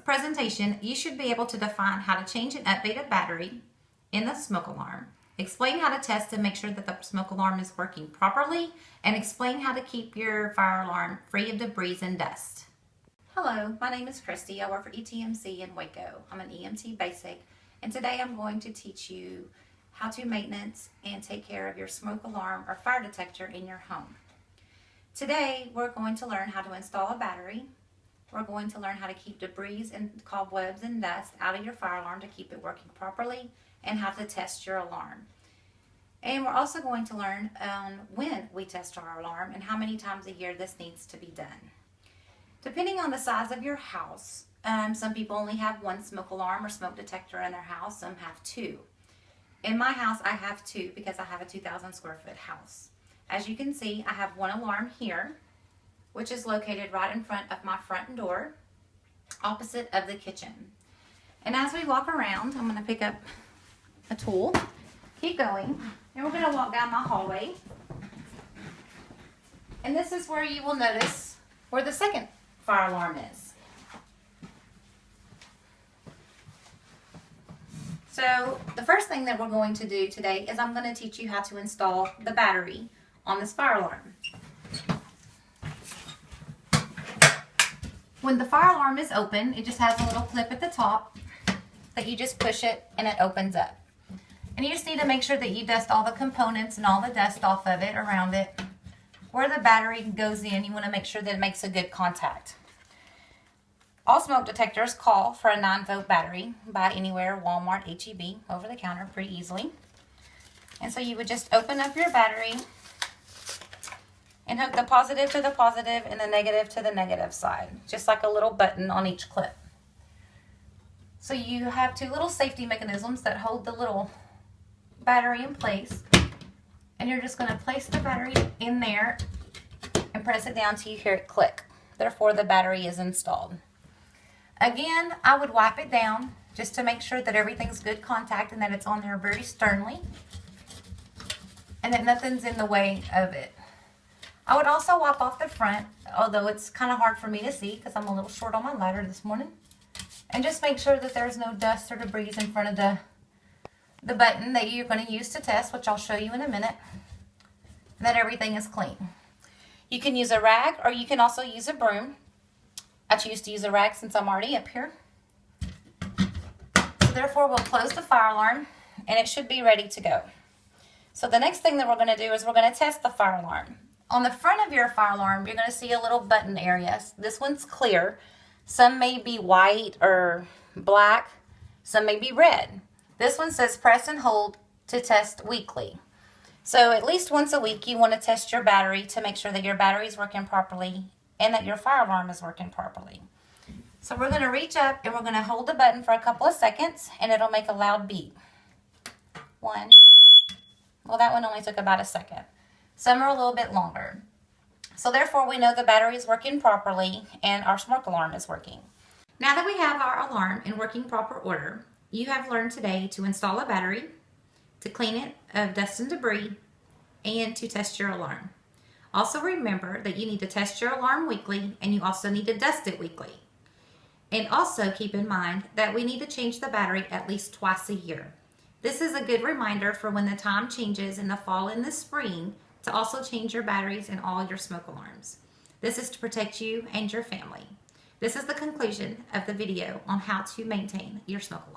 presentation, you should be able to define how to change and update a battery in the smoke alarm, explain how to test and make sure that the smoke alarm is working properly, and explain how to keep your fire alarm free of debris and dust. Hello, my name is Christy. I work for ETMC in Waco. I'm an EMT basic, and today I'm going to teach you how to maintenance and take care of your smoke alarm or fire detector in your home. Today, we're going to learn how to install a battery. We're going to learn how to keep debris and cobwebs and dust out of your fire alarm to keep it working properly, and how to test your alarm. And we're also going to learn when we test our alarm and how many times a year this needs to be done. Depending on the size of your house, some people only have one smoke alarm or smoke detector in their house, some have two. In my house, I have two because I have a 2,000 square foot house. As you can see, I have one alarm here, which is located right in front of my front door, opposite of the kitchen. And as we walk around, I'm going to pick up a tool, keep going, and we're going to walk down my hallway. And this is where you will notice where the second fire alarm is. So the first thing that we're going to do today is I'm going to teach you how to install the battery on this fire alarm. When the fire alarm is open, it just has a little clip at the top that you just push it and it opens up. And you just need to make sure that you dust all the components and all the dust off of it, around it. Where the battery goes in, you want to make sure that it makes a good contact. All smoke detectors call for a 9-volt battery. Buy anywhere, Walmart, HEB, over the counter pretty easily. And so you would just open up your battery and hook the positive to the positive and the negative to the negative side, just like a little button on each clip. So you have two little safety mechanisms that hold the little battery in place, and you're just going to place the battery in there and press it down till you hear it click. Therefore, the battery is installed. Again, I would wipe it down just to make sure that everything's good contact and that it's on there very sternly and that nothing's in the way of it. I would also wipe off the front, although it's kind of hard for me to see because I'm a little short on my ladder this morning. And just make sure that there's no dust or debris in front of the button that you're going to use to test, which I'll show you in a minute, and that everything is clean. You can use a rag or you can also use a broom. I choose to use a rag since I'm already up here. So therefore, we'll close the fire alarm and it should be ready to go. So the next thing that we're going to do is we're going to test the fire alarm. On the front of your fire alarm, you're going to see a little button area. This one's clear. Some may be white or black. Some may be red. This one says press and hold to test weekly. So at least once a week, you want to test your battery to make sure that your battery is working properly and that your fire alarm is working properly. So we're going to reach up and we're going to hold the button for a couple of seconds and it'll make a loud beep. One. Well, that one only took about a second. Some are a little bit longer. So therefore, we know the battery is working properly and our smoke alarm is working. Now that we have our alarm in working proper order, you have learned today to install a battery, to clean it of dust and debris, and to test your alarm. Also remember that you need to test your alarm weekly and you also need to dust it weekly. And also keep in mind that we need to change the battery at least twice a year. This is a good reminder for when the time changes in the fall and the spring to also change your batteries in all your smoke alarms. This is to protect you and your family. This is the conclusion of the video on how to maintain your smoke alarm.